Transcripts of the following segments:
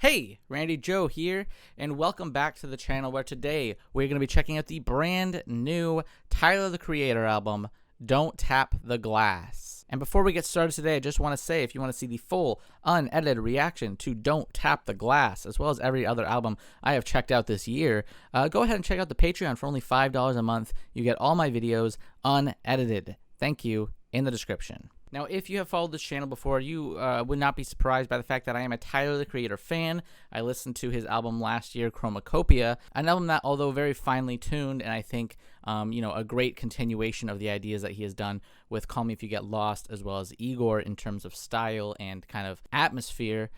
Hey, Randy Joe here, and welcome back to the channel where today we're going to be checking out the brand new Tyler the Creator album, Don't Tap the Glass. And before we get started today, I just want to say if you want to see the full, unedited reaction to Don't Tap the Glass, as well as every other album I have checked out this year, go ahead and check out the Patreon for only $5 a month. You get all my videos unedited. Thank you in the description. Now, if you have followed this channel before, you would not be surprised by the fact that I am a Tyler the Creator fan. I listened to his album last year, Chromakopia, an album that, although very finely tuned, and I think, a great continuation of the ideas that he has done with Call Me If You Get Lost, as well as Igor in terms of style and kind of atmosphere,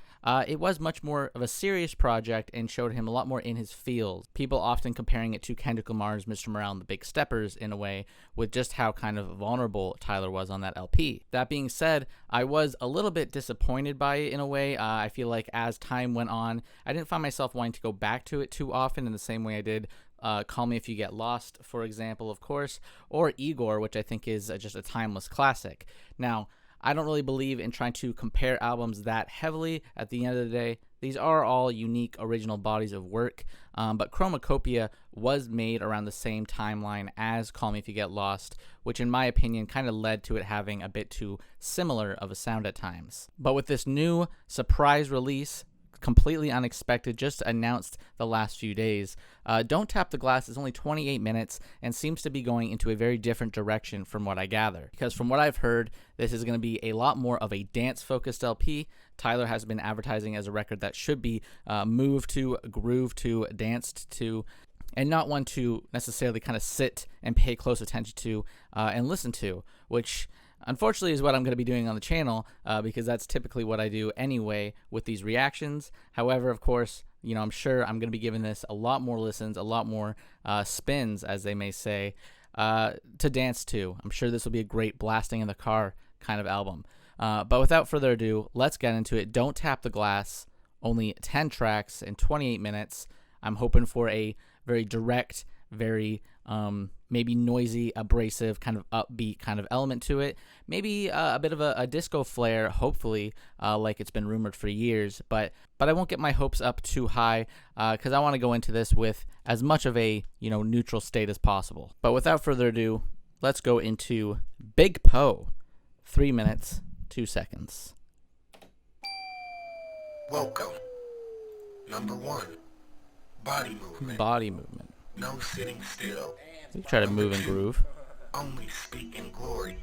it was much more of a serious project and showed him a lot more in his field. People often comparing it to Kendrick Lamar's Mr. Morale and the Big Steppers in a way, with just how kind of vulnerable Tyler was on that LP. That being said, I was a little bit disappointed by it in a way. I feel like as time went on, I didn't find myself wanting to go back to it too often in the same way I did Call Me If You Get Lost, for example, of course, or Igor, which I think is just a timeless classic. Now, I don't really believe in trying to compare albums that heavily. At the end of the day, these are all unique original bodies of work, but Chromakopia was made around the same timeline as Call Me If You Get Lost, which in my opinion kind of led to it having a bit too similar of a sound at times. But with this new surprise release, completely unexpected, just announced the last few days, Don't Tap the Glass is only 28 minutes and seems to be going into a very different direction from what I gather. Because from what I've heard, this is going to be a lot more of a dance-focused LP. Tyler has been advertising as a record that should be moved to, groove to, danced to, and not one to necessarily kind of sit and pay close attention to and listen to, which unfortunately is what I'm going to be doing on the channel because that's typically what I do anyway with these reactions. However, of course, I'm sure I'm going to be giving this a lot more listens, a lot more spins, as they may say, to dance to. I'm sure this will be a great blasting in the car kind of album. But without further ado, let's get into it. Don't Tap the Glass, only 10 tracks in 28 minutes. I'm hoping for a very direct, very maybe noisy, abrasive, kind of upbeat kind of element to it. Maybe a bit of a disco flair, hopefully, like it's been rumored for years. But I won't get my hopes up too high because I want to go into this with as much of a neutral state as possible. But without further ado, let's go into Big Poe, 3 minutes, 2 seconds. Welcome. Number 1, body movement. Body movement. No sitting still. We try to move and groove. Only speak in glory.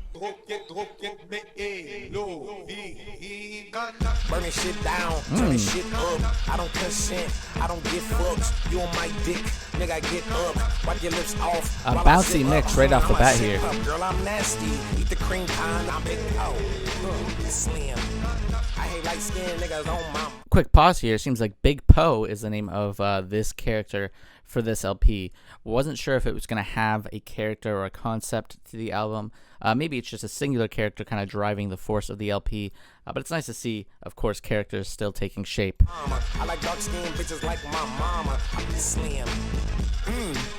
Burning shit down, turning shit up. I don't consent, I don't give fucks. You on my dick, nigga, get up. Wipe your lips off. A bouncy mix right off the bat here. Girl, I'm nasty. Eat the cream pie, I'm big slim. I hate light skin niggas on my. Quick pause here. Seems like Big Poe is the name of this character for this LP. Wasn't sure if it was going to have a character or a concept to the album. Maybe it's just a singular character kind of driving the force of the LP. But it's nice to see, of course, characters still taking shape. I like dark skin bitches like my mama. I'm slim.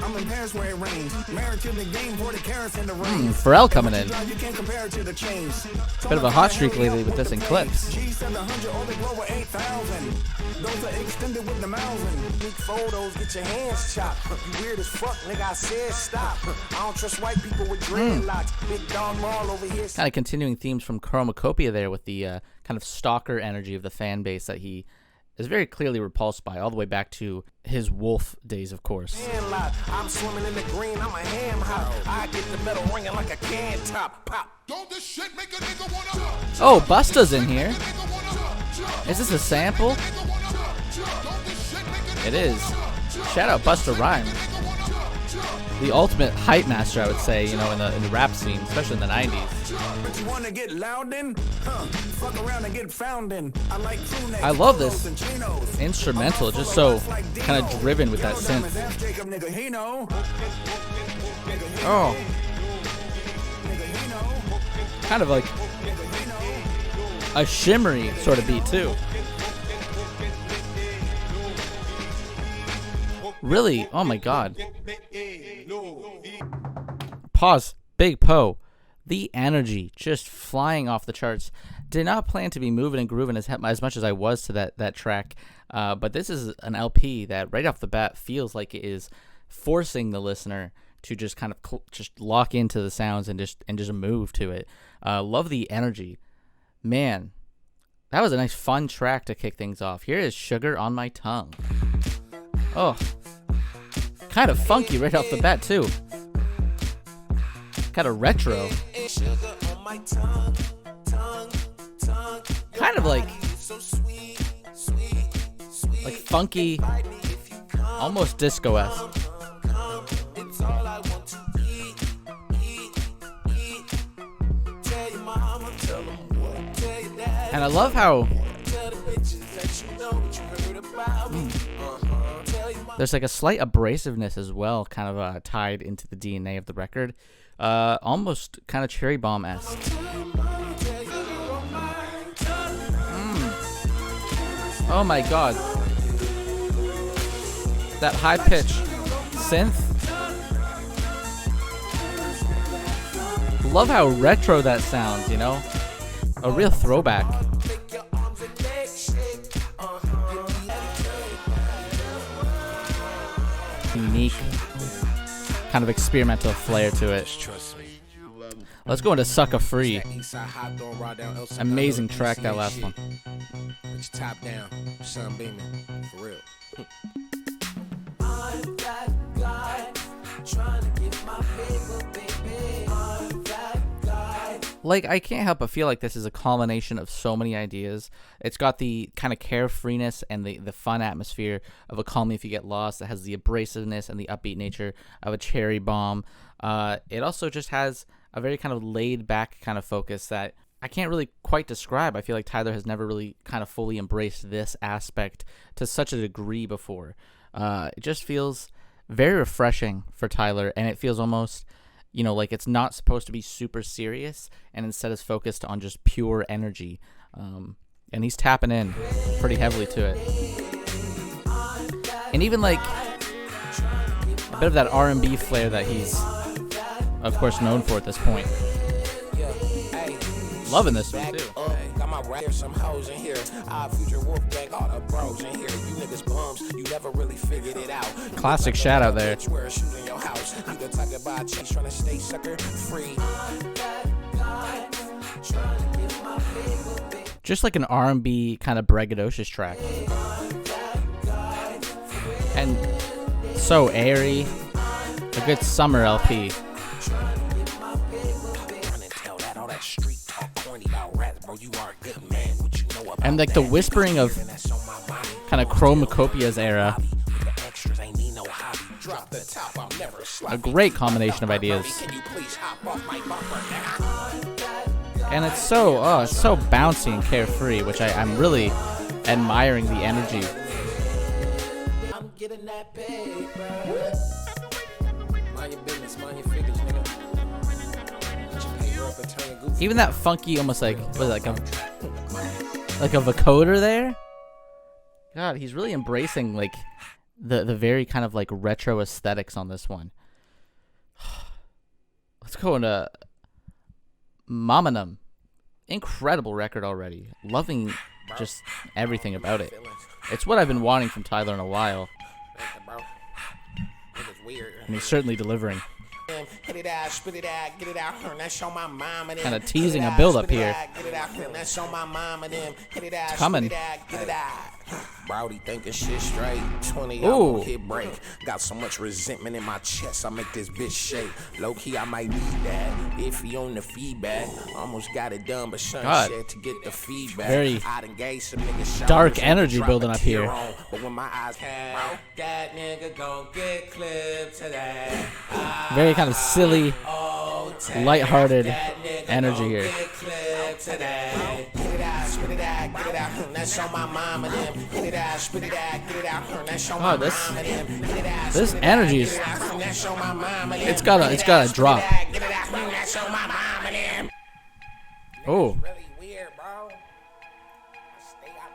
I'm in Paris where it rains. Married to the game, 40 carats in the rain. Pharrell coming in. You can't compare it to the chains. Bit of a hot streak lately with this in clips. G700 only glow at 8,000. Those are extended with the mousing. Big photos, get your hands chopped. You weird as fuck, nigga. I said stop. I don't trust white people with dreadlocks. Big dog Marl over here. Kind of continuing themes from Chromakopia there with the kind of stalker energy of the fan base that he is very clearly repulsed by, all the way back to his Wolf days, of course. I'm swimming in the green, I'm a ham hop. I get the metal ringing like a can top. Pop. Don't this shit make a nigga wanna? Oh, Busta's in here. Is this a sample? It is. Shout out Busta Rhymes. The ultimate hype master, I would say, in the rap scene, especially in the 90s. But you wanna get loud in? Fuck around and get found in. I like I love this instrumental, just so kind of driven with that synth. Oh. Kind of like a shimmery sort of beat, too. Really? Oh my god. Pause. Big Poe. The energy just flying off the charts. Did not plan to be moving and grooving as much as I was to that track, but this is an LP that right off the bat feels like it is forcing the listener to just kind of just lock into the sounds and just move to it. Love the energy, man. That was a nice fun track to kick things off. Here is Sugar on My Tongue. Oh, kind of funky right off the bat too. Kind of retro. Kind of like funky, almost disco-esque. And I love how there's like a slight abrasiveness as well, kind of tied into the DNA of the record. Almost kind of Cherry Bomb-esque. Oh my god. That high pitch synth. Love how retro that sounds, you know? A real throwback. Unique kind of experimental flair to it. Let's go into Sucker Free. Amazing track, that last one. Top down, sun beaming, for real. I'm that guy, trying to get my paper, baby. I'm that guy. Like, I can't help but feel like this is a culmination of so many ideas. It's got the kind of carefreeness and the fun atmosphere of a Call Me If You Get Lost. It has the abrasiveness and the upbeat nature of a Cherry Bomb. It also just has a very kind of laid back kind of focus that I can't really quite describe. I feel like Tyler has never really kind of fully embraced this aspect to such a degree before. It just feels very refreshing for Tyler, and it feels almost, you know, like it's not supposed to be super serious, and instead is focused on just pure energy. And he's tapping in pretty heavily to it. And even like a bit of that R&B flair that he's, of course, known for at this point. Loving this one too. Got my rap, some hoes in here. Future wolf gang, all the bros in here. You niggas bums, you never really figured it out. Classic shout out there. Where a shoot in your house. You the type of buy chase trying to stay sucker free. Just like an R&B kind of braggadocious track. And so airy. A good summer LP. And like the whispering of kind of Chromacopia's era. A great combination of ideas. And it's so bouncy and carefree, which I'm really admiring the energy. I'm getting that paper. Mind your business, mind your figures, nigga. Get your paper up and turn your goofy. Even that funky, almost like, what is it, like a vocoder there? God, he's really embracing like the very kind of like retro aesthetics on this one. Let's go into Mamanum. Incredible record already. Loving just everything about it. It's what I've been wanting from Tyler in a while. And he's certainly delivering. Hit it out, spit it out, get it out, that's on my mom and Kind of teasing a build up here. Get it out, that's on my mom and them. Hit it out, Coming. Get it out. Browdy thinking shit straight. 20 Ooh. I hit break. Got so much resentment in my chest, I make this bitch shake. Low key, I might need that. Iffy on the feedback. Almost got it done, but son God. said to get the feedback. Very I'd engage some niggas dark energy building up here. But when my eyes that nigga gon' get clipped today. Very kind of silly, lighthearted energy here. Oh, this energy is, it's gotta drop. Oh.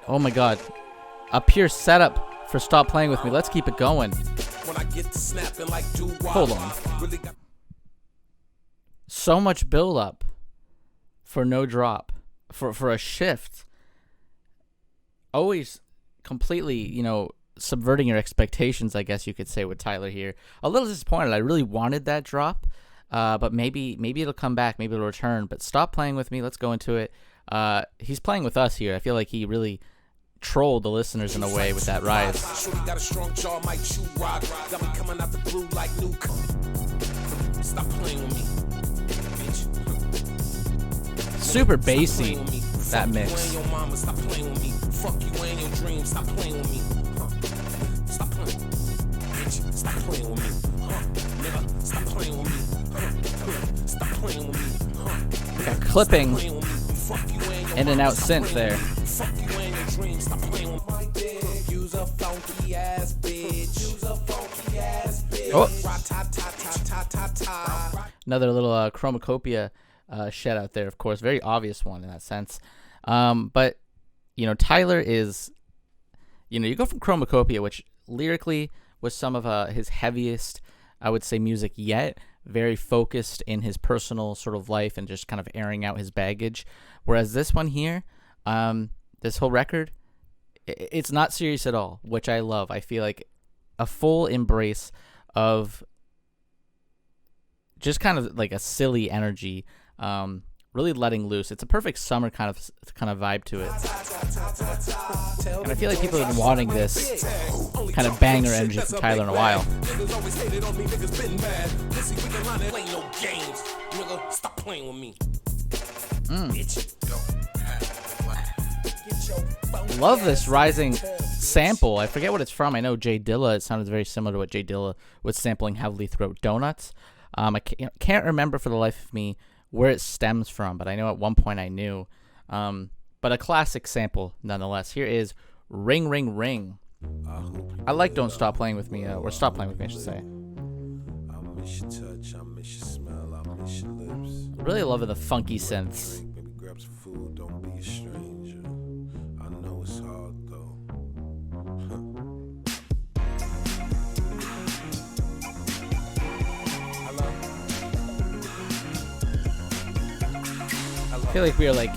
Oh my god. A pure setup for Stop Playing With Me. Let's keep it going. Hold on. So much build up for no drop. for a shift, always completely, you know, subverting your expectations, I guess you could say, with Tyler here. A little disappointed. I really wanted that drop, but maybe it'll come back, maybe it'll return. But Stop Playing With Me, let's go into it. He's playing with us here. I feel like he really trolled the listeners in a way with that rise. Got a strong jaw, might chew rock. Got me coming out the blue like Nuke. Stop playing with me, bitch. Super bassy, that mix. Stop playing with me. Fuck you and your dreams. Stop playing with me. Stop playing, bitch. Stop playing with me. Nigga, stop playing with me. Stop playing with me. Got clipping in and out synth there. Fuck you and your dreams. Stop playing with my dick. Use a funky ass bitch. Use a funky ass bitch. Oh. Another little Chromakopia shed out there, of course. Very obvious one in that sense. But, you know, Tyler is, you know, you go from Chromakopia, which lyrically was some of his heaviest, I would say, music yet. Very focused in his personal sort of life and just kind of airing out his baggage. Whereas this one here, this whole record, it's not serious at all, which I love. I feel like a full embrace of just kind of like a silly energy, really letting loose. It's a perfect summer kind of vibe to it. And I feel like people have been wanting this kind of banger energy from Tyler in a while. Stop playing with me. Love this rising sample. I forget what it's from. I know Jay Dilla. It sounded very similar to what Jay Dilla was sampling heavily throughout Donuts. I can't remember for the life of me where it stems from, but I know at one point I knew. But a classic sample nonetheless. Here is Ring Ring Ring. I like Don't Stop Playing With Me, or Stop Playing With Me, I should say. I miss your touch, I miss your smell, I miss your lips. Really loving the funky synths. Baby, grab some food, don't be a stranger. I know it's hard though. I feel like we are like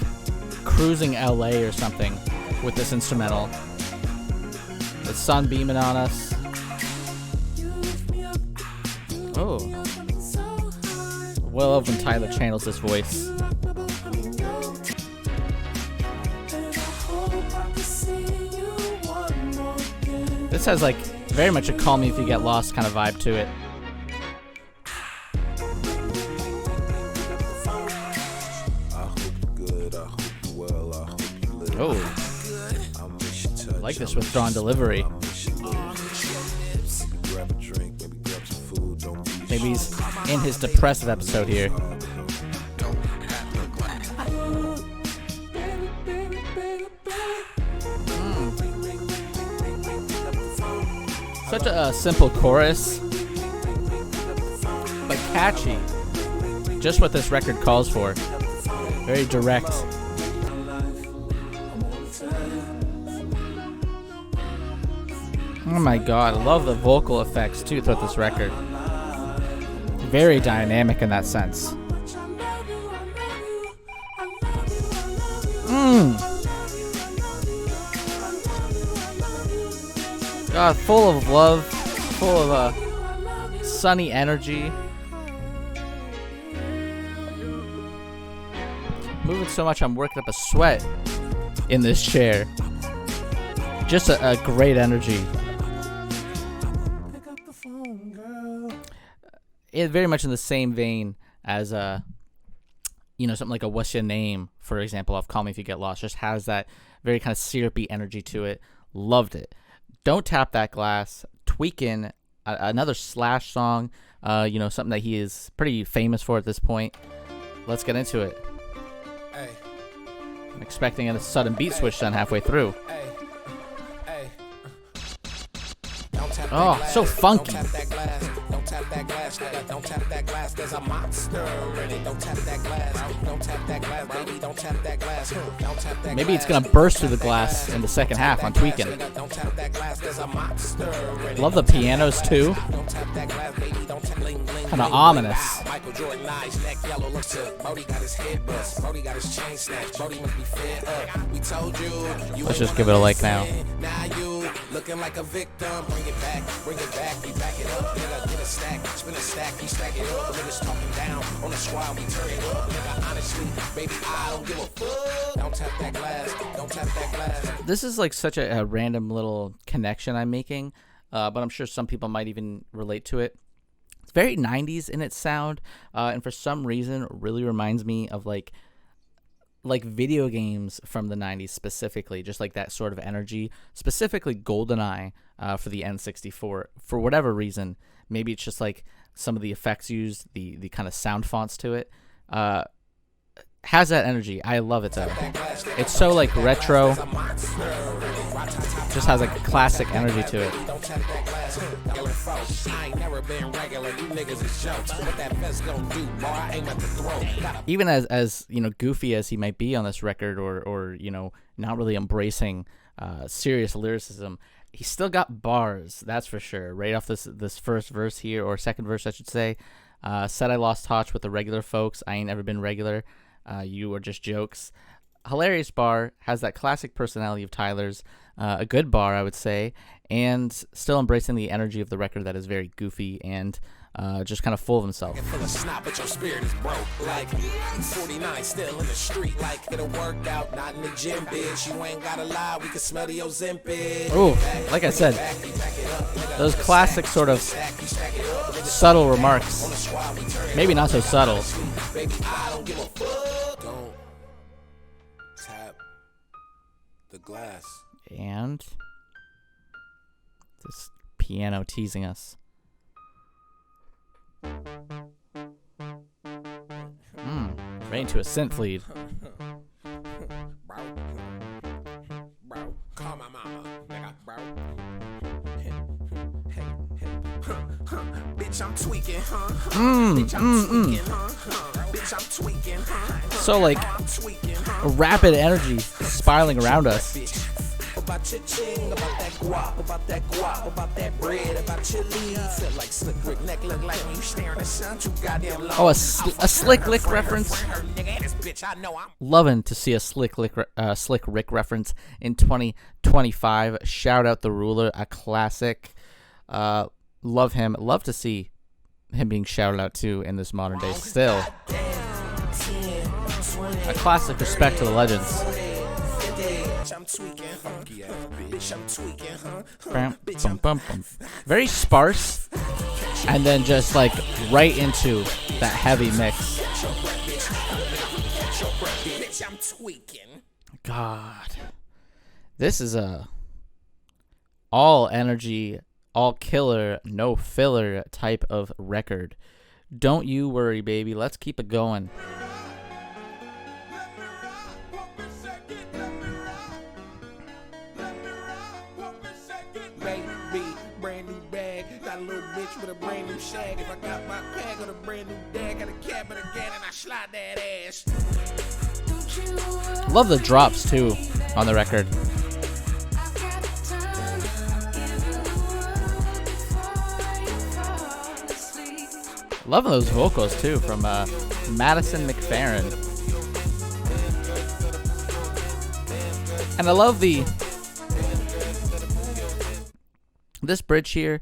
cruising LA or something with this instrumental. The sun beaming on us. Oh. Well, love when Tyler channels this voice. This has like very much a Call Me If You Get Lost kind of vibe to it. Oh, I like this withdrawn delivery. Maybe he's in his depressive episode here. Such a simple chorus, but catchy. Just what this record calls for. Very direct. Oh my god, I love the vocal effects too throughout this record. Very dynamic in that sense. God, full of love, full of sunny energy. Moving so much, I'm working up a sweat in this chair. Just a great energy. It very much in the same vein as you know, something like a What's Your Name, for example, of Call Me If You Get Lost. Just has that very kind of syrupy energy to it. Loved it. Don't Tap That Glass. Tweakin', another Slash song. You know, something that he is pretty famous for at this point. Let's get into it. Hey. I'm expecting a sudden beat switch done halfway through. Oh, so funky. Don't tap that glass, don't tap that glass, there's a monster in it. Don't tap that glass, don't tap that glass, baby, don't tap that glass, don't tap that glass. Maybe it's gonna burst through the glass in the second half on Tweakin'. Don't tap that glass, there's a monster in it. Love the pianos too. Don't tap that glass, baby, don't tap bling bling. Kind of ominous. Michael Jordan eyes, neck yellow, looks to Brody got his head bust. Brody got his chain snatched. Brody must be fed up. We told you. Let's just give it a like now. Now you looking like a victim. Bring it back, we back it up. Nigga, get a stack, spin a stack, we stack it up. Niggas talking down on the squad, we turn it up. Nigga, honestly, baby, I don't give a fuck. Don't tap that glass, don't tap that glass. This is like such a random little connection I'm making, but I'm sure some people might even relate to it. It's very 90s in its sound, and for some reason really reminds me of like video games from the 90s specifically, just like that sort of energy, specifically GoldenEye for the N64. For whatever reason, maybe it's just like some of the effects used, the kind of sound fonts to it, has that energy. I love it though. It's so like retro, just has like a classic energy to it. Even as you know, goofy as he might be on this record, or you know, not really embracing serious lyricism, he's still got bars, that's for sure. Right off this first verse here, or second verse I should say. Said I lost touch with the regular folks, I ain't ever been regular, you are just jokes. Hilarious bar, has that classic personality of Tyler's, a good bar I would say, and still embracing the energy of the record that is very goofy and just kind of full of himself. Full of snot, but your spirit is broke. Like 49 still in the street, like it'll work out, not in the gym, bitch. You ain't gotta lie, we can smell the Ozempic. Oh, like I said, those classic sort of subtle remarks. Maybe not so subtle. Baby, I don't give a fuck. Don't tap the glass. And this piano teasing us. Right into a synth lead. Bro, call my mama, nigga, bro. Bitch, I'm tweaking, huh? Bitch, I'm tweaking, huh? Bitch, I'm tweaking, huh? So like a rapid energy spiraling around us. About your ching, about that guap, about that bread, about your leaves. Feel like Slick Rick neck look like when you staring at the sun too goddamn long. Oh, a Slick Rick reference. Loving to see a Slick Rick reference in 2025. Shout out the Ruler, a classic. Love him. Love to see him being shouted out to in this modern day still. A classic respect to the legends. I'm tweaking, funky ass bitch. I'm tweaking, huh? Bum, bum, bum. Very sparse, and then just like right into that heavy mix. I'm tweaking. God, this is a all energy, all killer, no filler type of record. Don't you worry, baby. Let's keep it going. With a brand new shag. If I got my pack on a brand new dag, got a cabin again, and I slide that ass. Love the drops too on the record. Love those vocals too from Madison McFerrin. And I love this bridge here.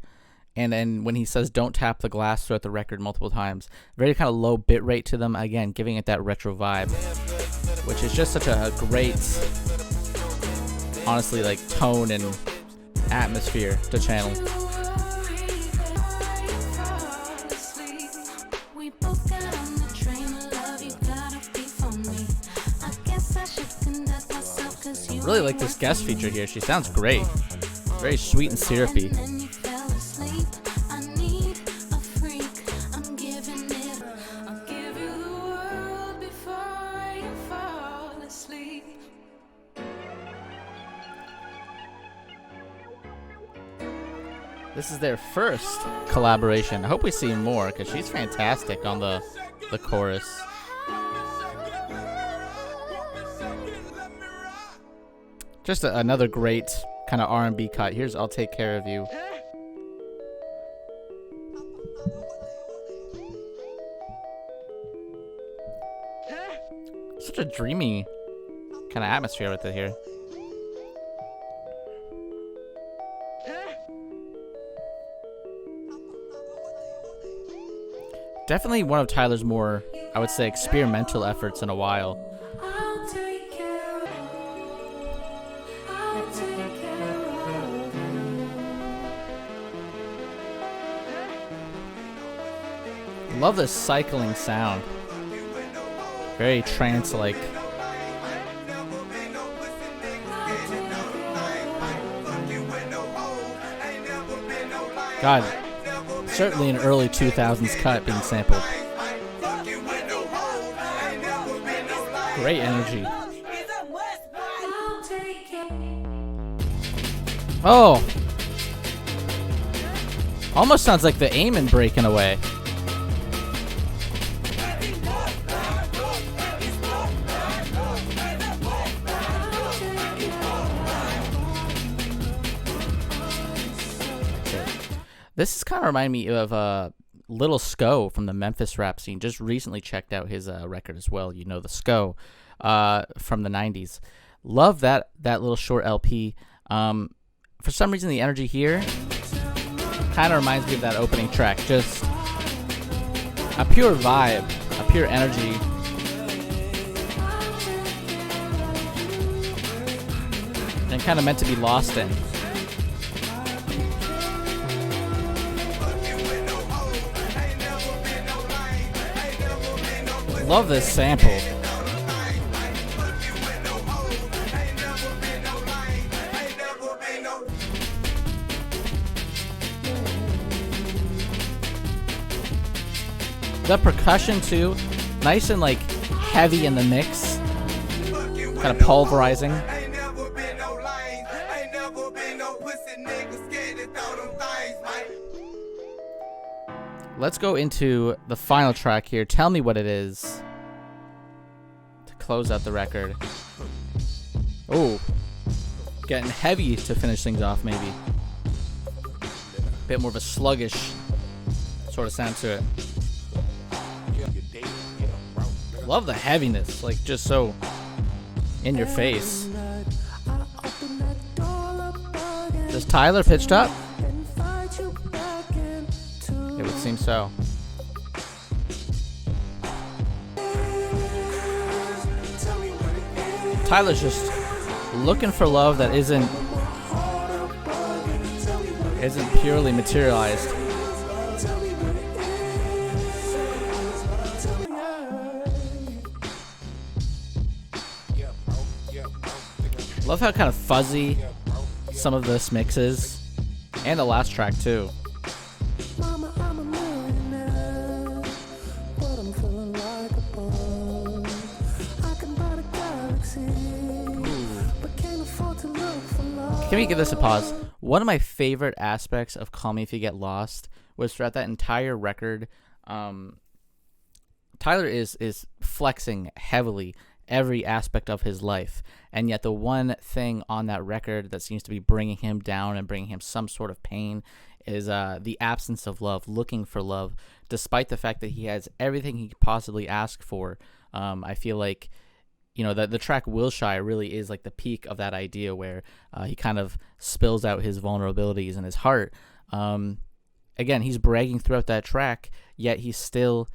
And then when he says don't tap the glass throughout the record multiple times, very kind of low bit rate to them, again giving it that retro vibe, which is just such a great, honestly, like tone and atmosphere to channel. Really like this guest feature here. She sounds great, very sweet and syrupy. This is their first collaboration. I hope we see more because she's fantastic on the chorus. Just another great kind of R&B cut. Here's I'll Take Care of You. such a dreamy kind of atmosphere with it here. Definitely one of Tyler's more, I would say, experimental efforts in a while. I'll take care of you. I'll take care of you. Love this cycling sound. Very trance-like. God, certainly an early 2000s cut being sampled. Great energy. I'll take care. Oh! Almost sounds like the Amen breaking away. This kind of remind me of Little Sco from the Memphis rap scene. Just recently checked out his record as well. You know, the Sco from the 90s. Love that little short LP. For some reason, the energy here kind of reminds me of that opening track. Just a pure vibe, a pure energy. And kind of meant to be lost in. Love this sample. The percussion too, nice and like heavy in the mix, kind of pulverizing. Let's go into the final track here. Tell me what it is to close out the record. Oh, getting heavy to finish things off, maybe. Bit more of a sluggish sort of sound to it. Love the heaviness, like just so in your face. Does Tyler pitched up? It would seem so. Tyler's just looking for love that isn't purely materialized. Love how kind of fuzzy some of this mix is, and the last track too. Can we give this a pause? One of my favorite aspects of Call Me If You Get Lost was throughout that entire record, Tyler is flexing heavily every aspect of his life, and yet the one thing on that record that seems to be bringing him down and bringing him some sort of pain is the absence of love, looking for love, despite the fact that he has everything he could possibly ask for. I feel like, you know, the track Wilshire really is like the peak of that idea where he kind of spills out his vulnerabilities and his heart. Again, he's bragging throughout that track, yet he still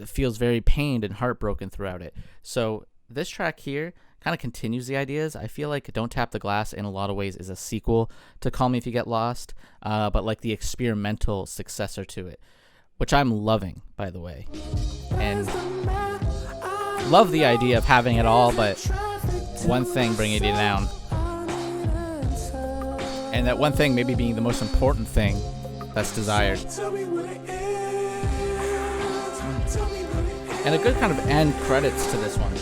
feels very pained and heartbroken throughout it. So this track here kind of continues the ideas. I feel like Don't Tap the Glass in a lot of ways is a sequel to Call Me If You Get Lost, but like the experimental successor to it, which I'm loving, by the way. And love the idea of having it all, but one thing bringing you down. And that one thing maybe being the most important thing that's desired. And a good kind of end credits to this one.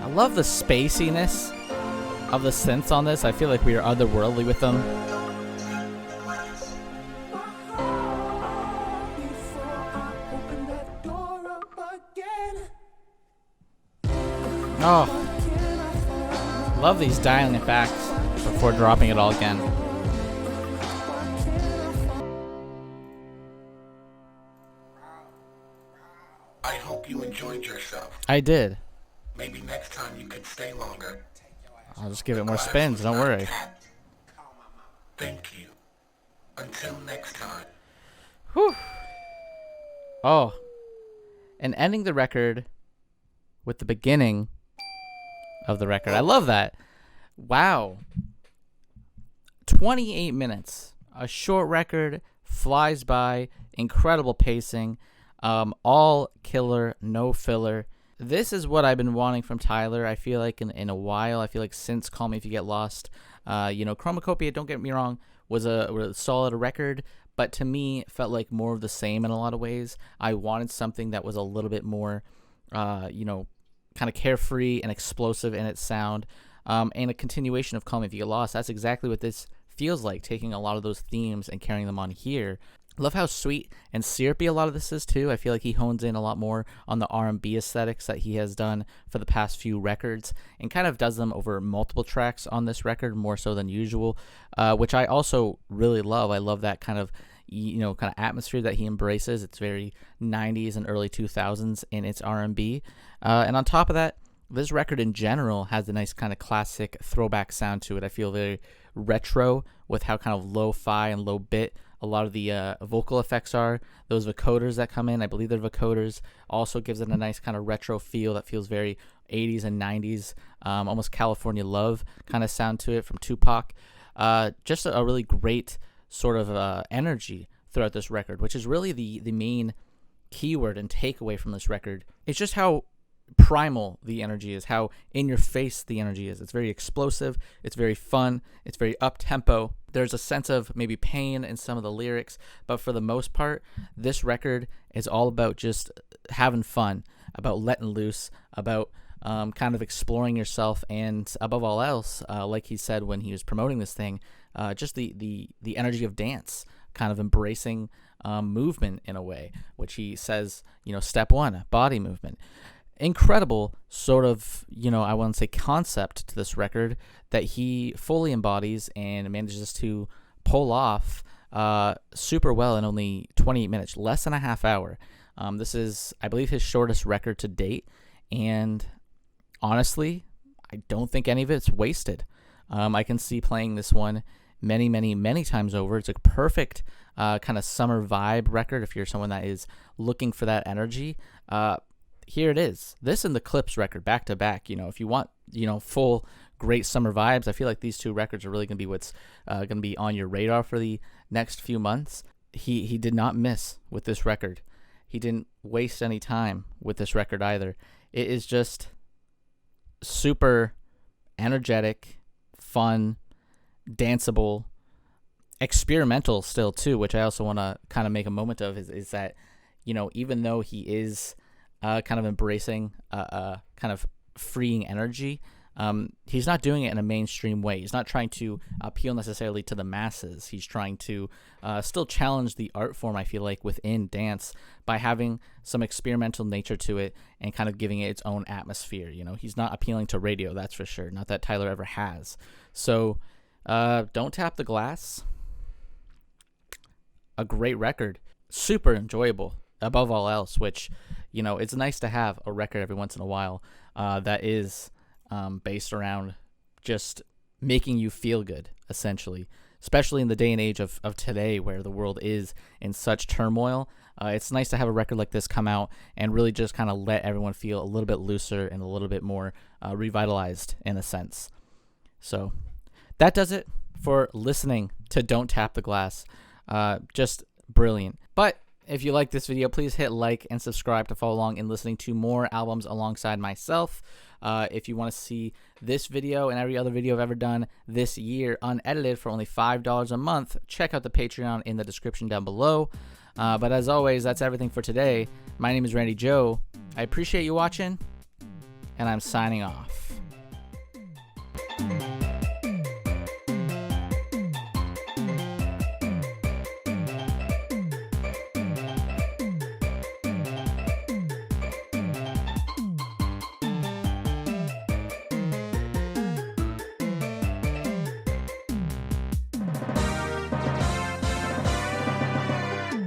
I love the spaciness of the synths on this. I feel like we are otherworldly with them. Oh, love these dialing it back before dropping it all again. enjoyed yourself. I did. Maybe next time you can stay longer. I'll just give it more Glass spins, was don't not worry. tapped. Thank you. Until next time. Whew. Oh. And ending the record with the beginning of the record. I love that. Wow. 28 minutes. A short record, flies by, incredible pacing, all killer, no filler. This is what I've been wanting from Tyler, I feel like, in a while. I feel like since Call Me If You Get Lost. Chromakopia, don't get me wrong, was a solid record, but to me, felt like more of the same in a lot of ways. I wanted something that was a little bit more, kind of carefree and explosive in its sound, and a continuation of Call Me If You Get Lost. That's exactly what this feels like, taking a lot of those themes and carrying them on here. Love how sweet and syrupy a lot of this is too. I feel like he hones in a lot more on the R&B aesthetics that he has done for the past few records, and kind of does them over multiple tracks on this record, more so than usual, which I also really love. I love that kind of atmosphere that he embraces. It's very 90s and early 2000s in its R&B, and on top of that, this record in general has a nice kind of classic throwback sound to it. I feel very retro with how kind of lo-fi and low bit a lot of the vocal effects are. Those vocoders that come in, I believe they're vocoders, also gives it a nice kind of retro feel that feels very 80s and 90s, almost California Love kind of sound to it from Tupac. Just a really great sort of energy throughout this record, which is really the main keyword and takeaway from this record. It's just how primal the energy is, how in your face the energy is. It's very explosive, it's very fun, it's very up tempo. There's a sense of maybe pain in some of the lyrics, but for the most part, this record is all about just having fun, about letting loose, about kind of exploring yourself, and above all else, like he said when he was promoting this thing, just the energy of dance, kind of embracing movement in a way, which he says, step one, body movement. Incredible sort of, I wouldn't say concept to this record that he fully embodies and manages to pull off super well in only 28 minutes, less than a half hour. This is, I believe, his shortest record to date, and honestly, I don't think any of it's wasted. I can see playing this one many, many, many times over. It's a perfect kind of summer vibe record if you're someone that is looking for that energy. Here it is. This and the Clips record back to back. If you want, full great summer vibes, I feel like these two records are really going to be what's going to be on your radar for the next few months. He did not miss with this record. He didn't waste any time with this record either. It is just super energetic, fun, danceable, experimental still too, which I also want to kind of make a moment of is that, even though he is kind of embracing kind of freeing energy, he's not doing it in a mainstream way. He's not trying to appeal necessarily to the masses. He's trying to still challenge the art form, I feel like, within dance by having some experimental nature to it and kind of giving it its own atmosphere. He's not appealing to radio, that's for sure. Not that Tyler ever has. So Don't Tap the Glass, a great record, super enjoyable above all else, which, it's nice to have a record every once in a while that is based around just making you feel good, essentially, especially in the day and age of today where the world is in such turmoil. It's nice to have a record like this come out and really just kind of let everyone feel a little bit looser and a little bit more revitalized in a sense. So that does it for listening to Don't Tap the Glass. Just brilliant. But if you like this video, please hit like and subscribe to follow along in listening to more albums alongside myself. If you want to see this video and every other video I've ever done this year unedited for only $5 a month, check out the Patreon in the description down below. But as always, that's everything for today. My name is Randy Joe. I appreciate you watching, and I'm signing off.